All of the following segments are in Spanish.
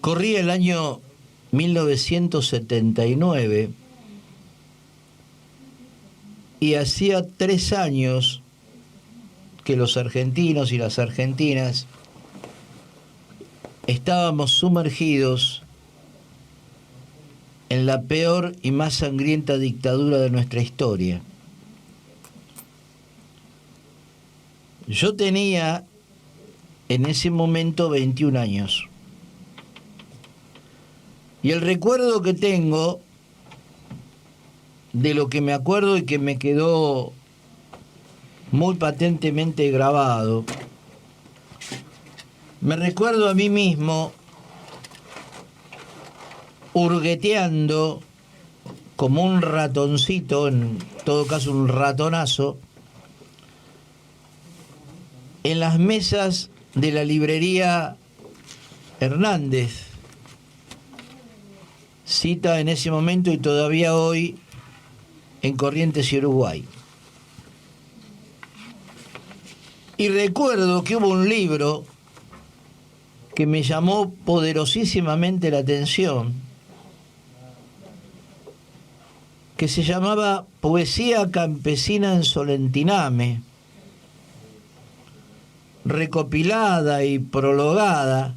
Corría el año 1979 y hacía 3 años que los argentinos y las argentinas estábamos sumergidos en la peor y más sangrienta dictadura de nuestra historia. Yo tenía en ese momento 21 años. Y el recuerdo que tengo de lo que me acuerdo y que me quedó muy patentemente grabado, me recuerdo a mí mismo hurgueteando como un ratoncito, en todo caso un ratonazo, en las mesas de la librería Hernández, cita en ese momento y todavía hoy en Corrientes y Uruguay. Y recuerdo que hubo un libro que me llamó poderosísimamente la atención, que se llamaba Poesía campesina en Solentiname, recopilada y prologada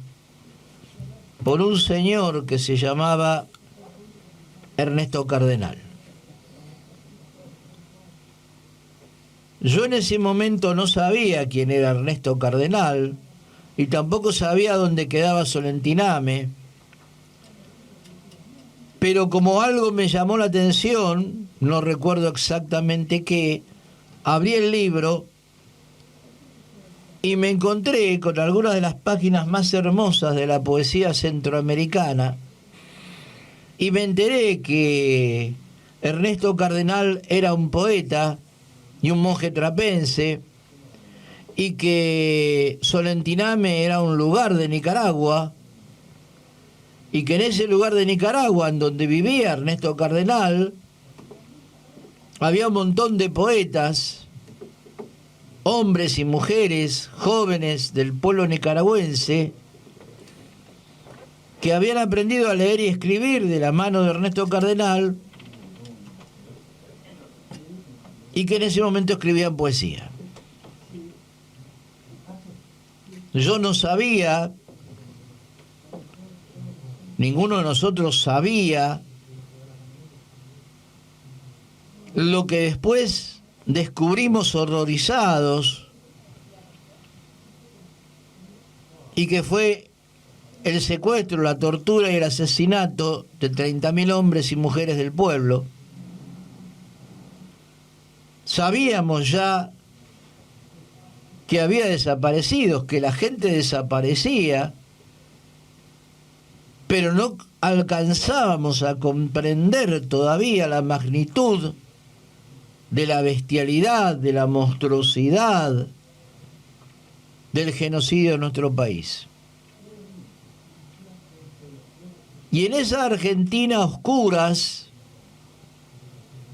por un señor que se llamaba Ernesto Cardenal. Yo en ese momento no sabía quién era Ernesto Cardenal y tampoco sabía dónde quedaba Solentiname, pero como algo me llamó la atención, no recuerdo exactamente qué, abrí el libro y me encontré con algunas de las páginas más hermosas de la poesía centroamericana y me enteré que Ernesto Cardenal era un poeta y un monje trapense y que Solentiname era un lugar de Nicaragua y que en ese lugar de Nicaragua en donde vivía Ernesto Cardenal había un montón de poetas, hombres y mujeres jóvenes del pueblo nicaragüense que habían aprendido a leer y escribir de la mano de Ernesto Cardenal y que en ese momento escribían poesía. Yo no sabía, ninguno de nosotros sabía lo que después descubrimos horrorizados y que fue el secuestro, la tortura y el asesinato de 30.000 hombres y mujeres del pueblo. Sabíamos ya que había desaparecidos, que la gente desaparecía, pero no alcanzábamos a comprender todavía la magnitud de la bestialidad, de la monstruosidad del genocidio en nuestro país. Y en esa Argentina a oscuras,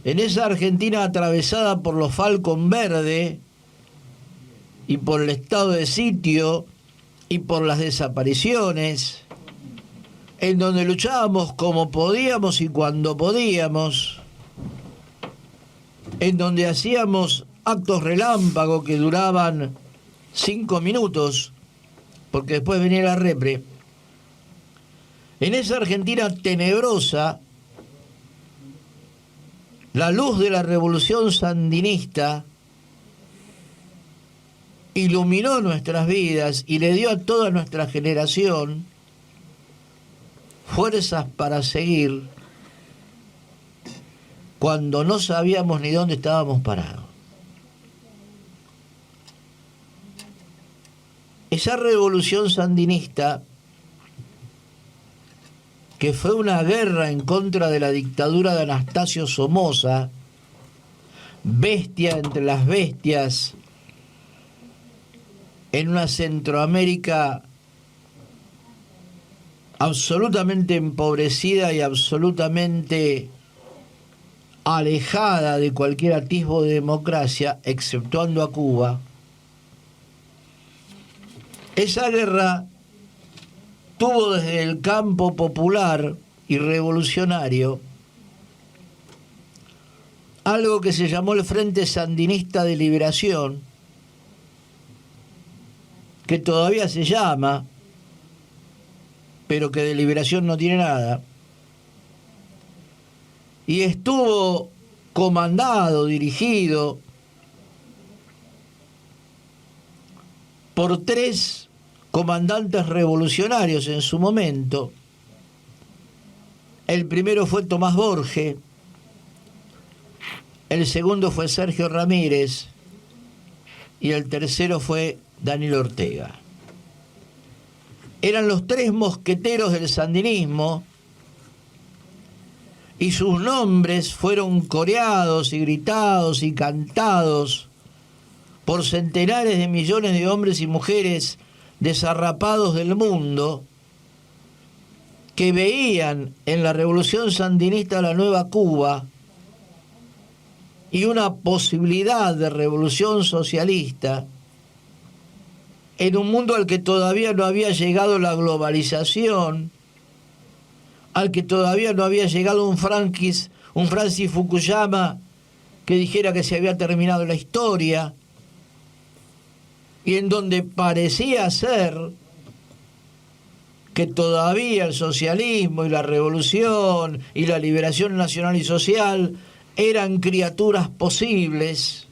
en esa Argentina atravesada por los Falcon Verde y por el estado de sitio y por las desapariciones, en donde luchábamos como podíamos y cuando podíamos, en donde hacíamos actos relámpago que duraban 5 minutos, porque después venía la repre. En esa Argentina tenebrosa, la luz de la revolución sandinista iluminó nuestras vidas y le dio a toda nuestra generación fuerzas para seguir cuando no sabíamos ni dónde estábamos parados. Esa revolución sandinista, que fue una guerra en contra de la dictadura de Anastasio Somoza, bestia entre las bestias, en una Centroamérica absolutamente empobrecida y absolutamente alejada de cualquier atisbo de democracia, exceptuando a Cuba. Esa guerra tuvo desde el campo popular y revolucionario algo que se llamó el Frente Sandinista de Liberación, que todavía se llama, pero que de liberación no tiene nada, y estuvo comandado, dirigido por 3 comandantes revolucionarios en su momento. El primero fue Tomás Borge, el segundo fue Sergio Ramírez y el tercero fue Daniel Ortega. Eran los 3 mosqueteros del sandinismo y sus nombres fueron coreados y gritados y cantados por centenares de millones de hombres y mujeres desarrapados del mundo que veían en la revolución sandinista la nueva Cuba y una posibilidad de revolución socialista en un mundo al que todavía no había llegado la globalización, al que todavía no había llegado un Francis Fukuyama que dijera que se había terminado la historia, y en donde parecía ser que todavía el socialismo y la revolución y la liberación nacional y social eran criaturas posibles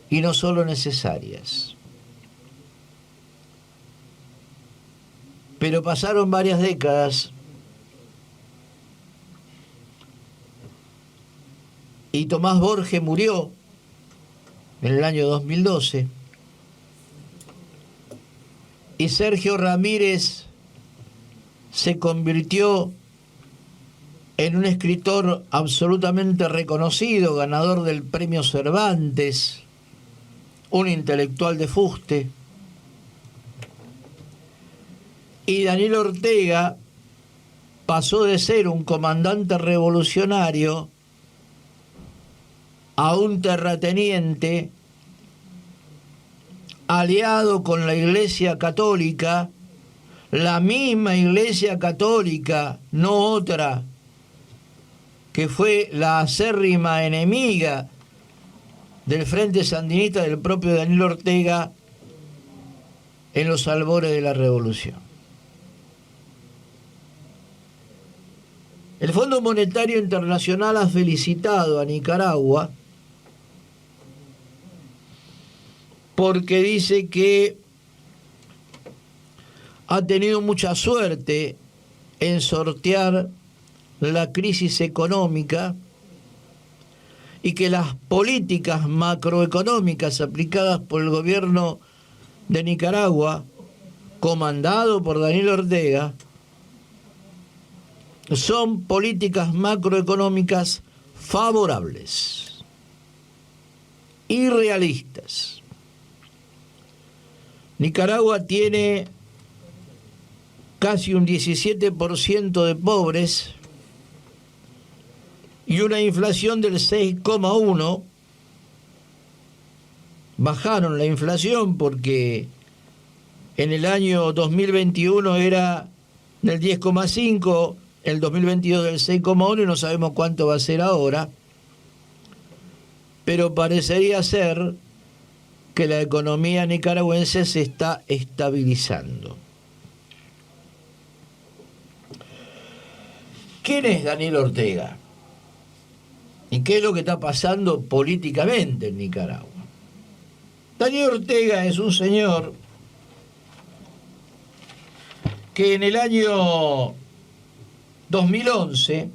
y no solo necesarias. Pero pasaron varias décadas y Tomás Borge murió en el año 2012 y Sergio Ramírez se convirtió en un escritor absolutamente reconocido, ganador del premio Cervantes, un intelectual de fuste. Y Daniel Ortega pasó de ser un comandante revolucionario a un terrateniente aliado con la Iglesia Católica, la misma Iglesia Católica, no otra, que fue la acérrima enemiga del Frente Sandinista del propio Daniel Ortega en los albores de la revolución. El Fondo Monetario Internacional ha felicitado a Nicaragua porque dice que ha tenido mucha suerte en sortear la crisis económica y que las políticas macroeconómicas aplicadas por el gobierno de Nicaragua, comandado por Daniel Ortega, son políticas macroeconómicas favorables y realistas. Nicaragua tiene casi un 17% de pobres y una inflación del 6,1%. Bajaron la inflación porque en el año 2021 era del 10,5%, el 2022 del 6,1% y no sabemos cuánto va a ser ahora, pero parecería ser que la economía nicaragüense se está estabilizando. ¿Quién es Daniel Ortega? ¿Y qué es lo que está pasando políticamente en Nicaragua? Daniel Ortega es un señor que en el año 2011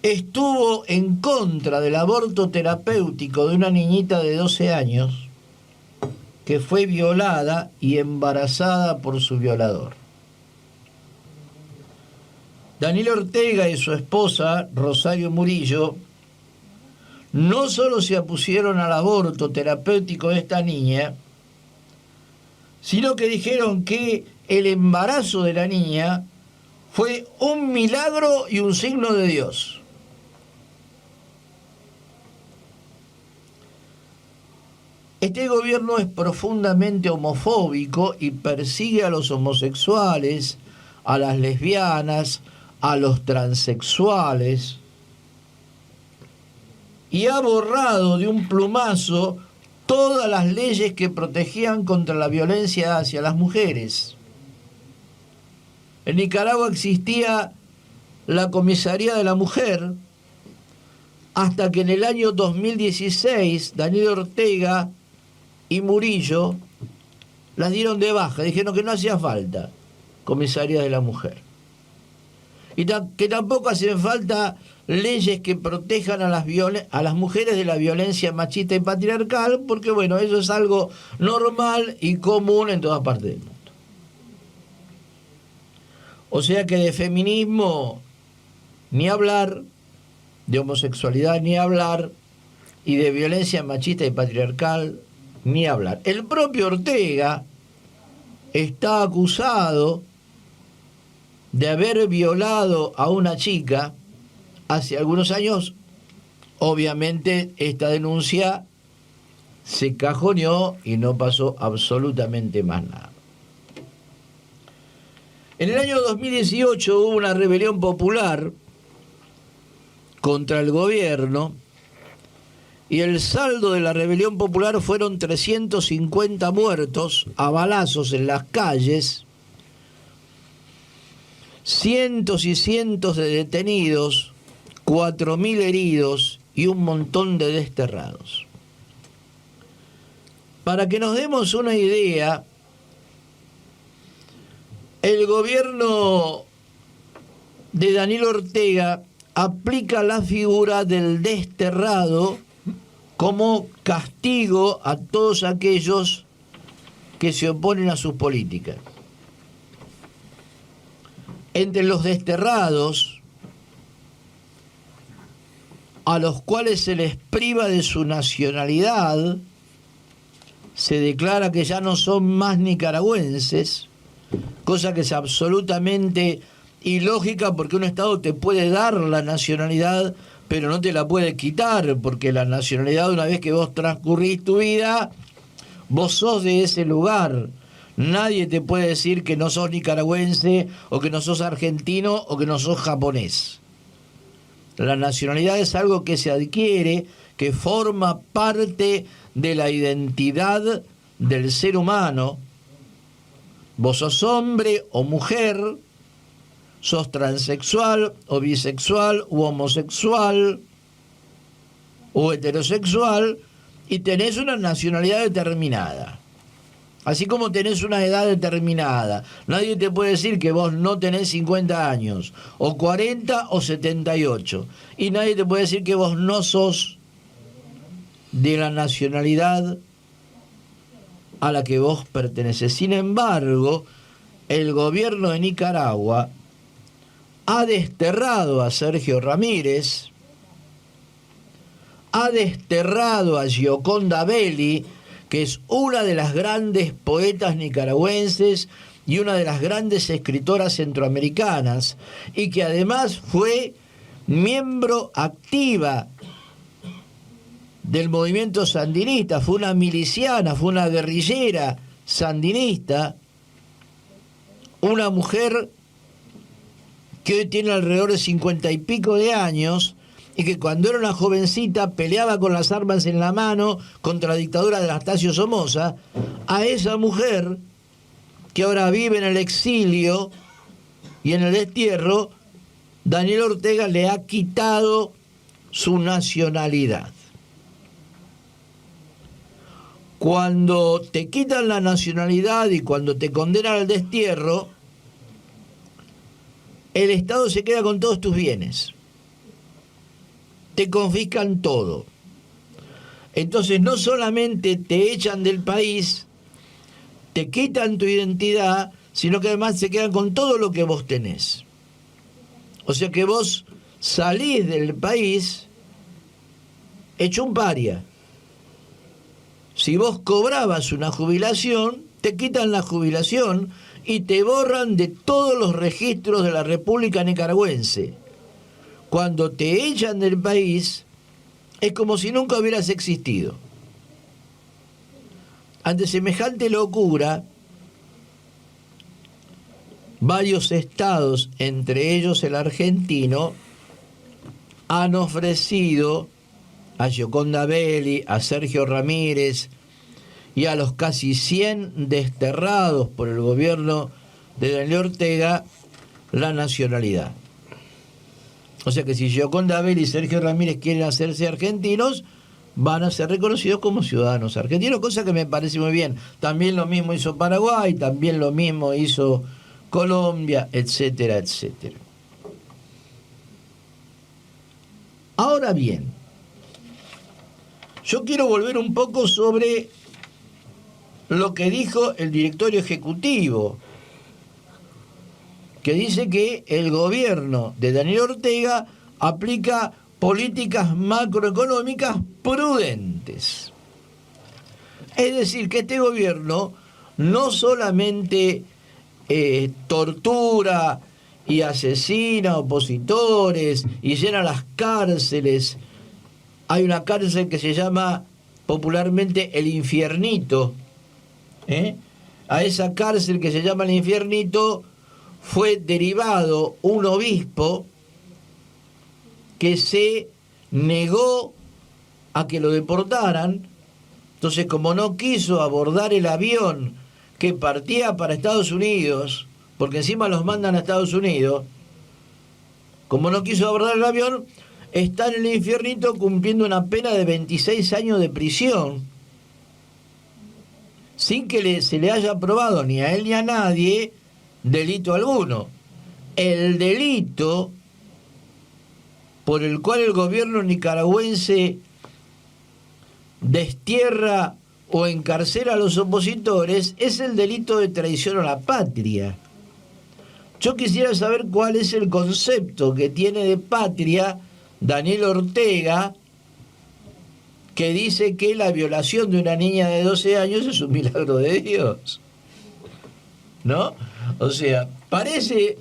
estuvo en contra del aborto terapéutico de una niñita de 12 años que fue violada y embarazada por su violador. Daniel Ortega y su esposa, Rosario Murillo, no solo se opusieron al aborto terapéutico de esta niña, sino que dijeron que el embarazo de la niña fue un milagro y un signo de Dios. Este gobierno es profundamente homofóbico y persigue a los homosexuales, a las lesbianas, a los transexuales, y ha borrado de un plumazo todas las leyes que protegían contra la violencia hacia las mujeres. En Nicaragua existía la Comisaría de la Mujer, hasta que en el año 2016 Daniel Ortega y Murillo las dieron de baja, dijeron que no hacía falta Comisaría de la Mujer. Y que tampoco hacen falta leyes que protejan a las mujeres de la violencia machista y patriarcal, porque bueno, eso es algo normal y común en todas partes del mundo. O sea que de feminismo ni hablar, de homosexualidad ni hablar, y de violencia machista y patriarcal ni hablar. El propio Ortega está acusado de haber violado a una chica hace algunos años. Obviamente esta denuncia se cajoneó y no pasó absolutamente más nada. En el año 2018 hubo una rebelión popular contra el gobierno y el saldo de la rebelión popular fueron 350 muertos a balazos en las calles, cientos y cientos de detenidos, 4.000 heridos y un montón de desterrados. Para que nos demos una idea, el gobierno de Daniel Ortega aplica la figura del desterrado como castigo a todos aquellos que se oponen a sus políticas. Entre los desterrados, a los cuales se les priva de su nacionalidad, se declara que ya no son más nicaragüenses, cosa que es absolutamente ilógica, porque un Estado te puede dar la nacionalidad, pero no te la puede quitar, porque la nacionalidad, una vez que vos transcurrís tu vida, vos sos de ese lugar. Nadie te puede decir que no sos nicaragüense, o que no sos argentino, o que no sos japonés. La nacionalidad es algo que se adquiere, que forma parte de la identidad del ser humano. Vos sos hombre o mujer, sos transexual o bisexual o homosexual o heterosexual, y tenés una nacionalidad determinada. Así como tenés una edad determinada. Nadie te puede decir que vos no tenés 50 años, o 40 o 78. Y nadie te puede decir que vos no sos de la nacionalidad a la que vos perteneces. Sin embargo, el gobierno de Nicaragua ha desterrado a Sergio Ramírez, ha desterrado a Gioconda Belli, que es una de las grandes poetas nicaragüenses y una de las grandes escritoras centroamericanas, y que además fue miembro activa del movimiento sandinista, fue una miliciana, fue una guerrillera sandinista, una mujer que hoy tiene alrededor de 50 y pico de años, y que cuando era una jovencita peleaba con las armas en la mano contra la dictadura de Anastasio Somoza. A esa mujer, que ahora vive en el exilio y en el destierro, Daniel Ortega le ha quitado su nacionalidad. Cuando te quitan la nacionalidad y cuando te condenan al destierro, el Estado se queda con todos tus bienes. Te confiscan todo. Entonces no solamente te echan del país, te quitan tu identidad, sino que además se quedan con todo lo que vos tenés. O sea que vos salís del país hecho un paria. Si vos cobrabas una jubilación, te quitan la jubilación y te borran de todos los registros de la República Nicaragüense. Cuando te echan del país, es como si nunca hubieras existido. Ante semejante locura, varios estados, entre ellos el argentino, han ofrecido a Gioconda Belli, a Sergio Ramírez y a los casi 100 desterrados por el gobierno de Daniel Ortega la nacionalidad. O sea que si Gioconda Belli y Sergio Ramírez quieren hacerse argentinos, van a ser reconocidos como ciudadanos argentinos, cosa que me parece muy bien. También lo mismo hizo Paraguay, también lo mismo hizo Colombia, etcétera, etcétera. Ahora bien, yo quiero volver un poco sobre lo que dijo el directorio ejecutivo, que dice que el gobierno de Daniel Ortega aplica políticas macroeconómicas prudentes. Es decir, que este gobierno no solamente tortura y asesina a opositores y llena las cárceles. Hay una cárcel que se llama popularmente el Infiernito. A esa cárcel que se llama el Infiernito fue derivado un obispo que se negó a que lo deportaran. Entonces, como no quiso abordar el avión que partía para Estados Unidos, porque encima los mandan a Estados Unidos, como no quiso abordar el avión, está en el Infiernito cumpliendo una pena de 26 años de prisión, sin que se le haya probado ni a él ni a nadie delito alguno. El delito por el cual el gobierno nicaragüense destierra o encarcela a los opositores es el delito de traición a la patria. Yo quisiera saber cuál es el concepto que tiene de patria Daniel Ortega, que dice que la violación de una niña de 12 años es un milagro de Dios, ¿no? O sea, parece,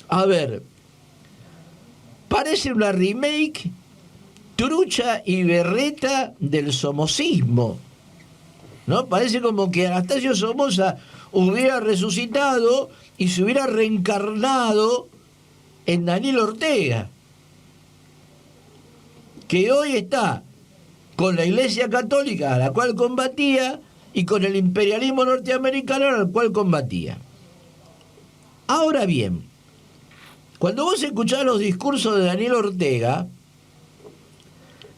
a ver, parece una remake trucha y berreta del somocismo, ¿no? Parece como que Anastasio Somoza hubiera resucitado y se hubiera reencarnado en Daniel Ortega, que hoy está con la Iglesia Católica a la cual combatía y con el imperialismo norteamericano al cual combatía. Ahora bien, cuando vos escuchás los discursos de Daniel Ortega,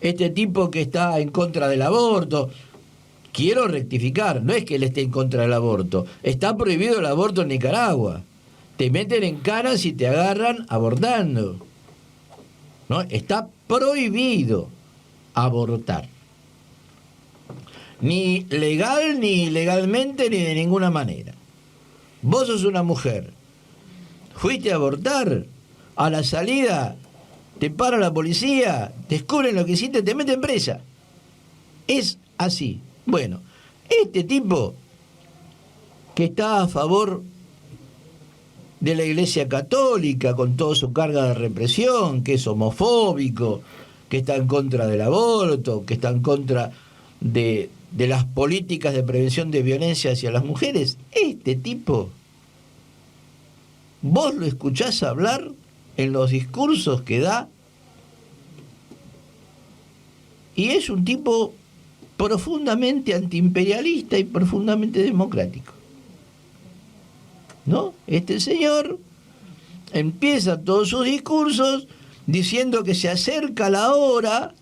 este tipo que está en contra del aborto, quiero rectificar, no es que él esté en contra del aborto, está prohibido el aborto en Nicaragua. Te meten en cana si te agarran abortando, ¿no? Está prohibido abortar. Ni legal, ni ilegalmente, ni de ninguna manera. Vos sos una mujer, fuiste a abortar, a la salida te para la policía, descubren lo que hiciste, te meten presa. Es así. Bueno, este tipo que está a favor de la Iglesia Católica con toda su carga de represión, que es homofóbico, que está en contra del aborto, que está en contra de las políticas de prevención de violencia hacia las mujeres, este tipo, vos lo escuchás hablar en los discursos que da, y es un tipo profundamente antiimperialista y profundamente democrático, ¿no? Este señor empieza todos sus discursos diciendo que se acerca la hora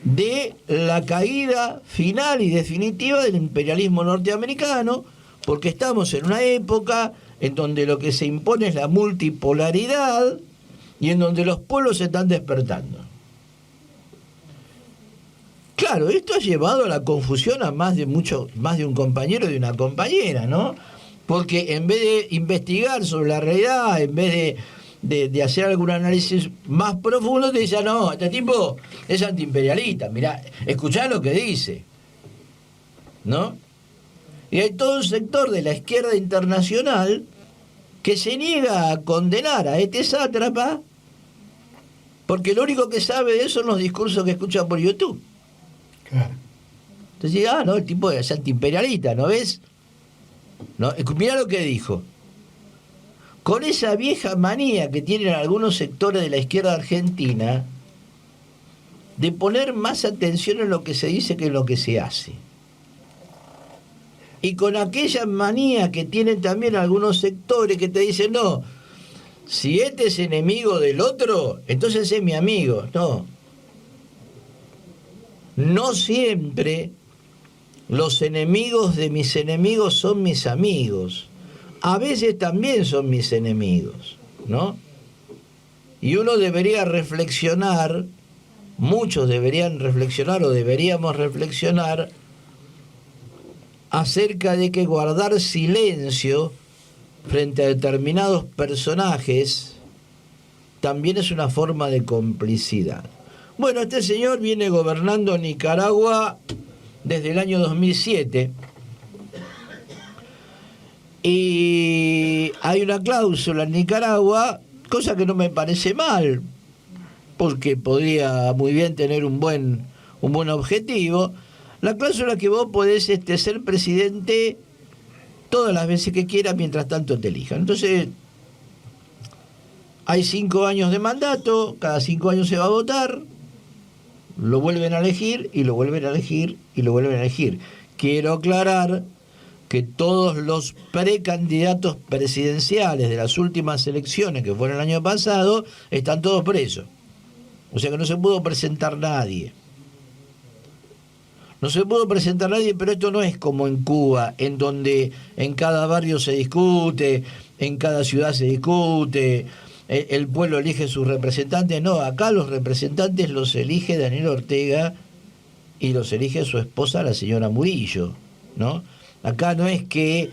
de la caída final y definitiva del imperialismo norteamericano, porque estamos en una época en donde lo que se impone es la multipolaridad y en donde los pueblos se están despertando. Claro, esto ha llevado a la confusión a más de un compañero y de una compañera, ¿no? Porque en vez de investigar sobre la realidad, en vez de hacer algún análisis más profundo, te dicen, no, este tipo es antiimperialista, mirá, escuchá lo que dice, ¿no? Y hay todo un sector de la izquierda internacional que se niega a condenar a este sátrapa porque lo único que sabe de eso son los discursos que escucha por YouTube. Claro. Entonces, no, el tipo es antiimperialista, ¿no ves? ¿No? Mirá lo que dijo. Con esa vieja manía que tienen algunos sectores de la izquierda argentina de poner más atención en lo que se dice que en lo que se hace. Y con aquella manía que tienen también algunos sectores que te dicen, no, si este es enemigo del otro, entonces es mi amigo. No. No siempre los enemigos de mis enemigos son mis amigos. A veces también son mis enemigos, ¿no? Y uno debería reflexionar, muchos deberían reflexionar o deberíamos reflexionar acerca de que guardar silencio frente a determinados personajes también es una forma de complicidad. Bueno, este señor viene gobernando Nicaragua desde el año 2007 y hay una cláusula en Nicaragua, cosa que no me parece mal, porque podría muy bien tener un buen objetivo. La cláusula que vos podés ser presidente todas las veces que quieras, mientras tanto te elijan. Entonces, hay 5 años de mandato, cada 5 años se va a votar, lo vuelven a elegir y lo vuelven a elegir y lo vuelven a elegir. Quiero aclarar que todos los precandidatos presidenciales de las últimas elecciones, que fueron el año pasado, están todos presos. O sea que no se pudo presentar nadie. No se pudo presentar nadie, pero esto no es como en Cuba, en donde en cada barrio se discute, en cada ciudad se discute, el pueblo elige sus representantes. No, acá los representantes los elige Daniel Ortega y los elige su esposa, la señora Murillo, ¿no? Acá no es que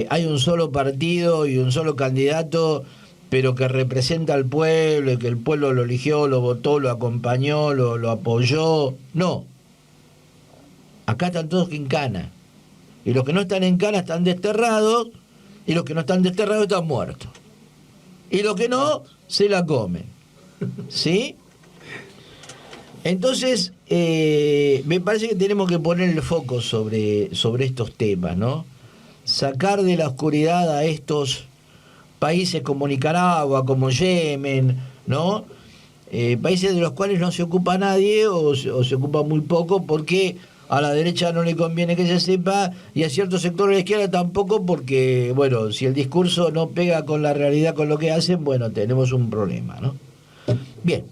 hay un solo partido y un solo candidato, pero que representa al pueblo y que el pueblo lo eligió, lo votó, lo acompañó, lo apoyó. No. Acá están todos en cana. Y los que no están en cana están desterrados, y los que no están desterrados están muertos. Y los que no, se la comen. ¿Sí? Entonces, me parece que tenemos que poner el foco sobre estos temas, ¿no? Sacar de la oscuridad a estos países como Nicaragua, como Yemen, ¿no? Países de los cuales no se ocupa nadie o se ocupa muy poco porque a la derecha no le conviene que se sepa y a ciertos sectores de la izquierda tampoco porque, bueno, si el discurso no pega con la realidad, con lo que hacen, bueno, tenemos un problema, ¿no? Bien.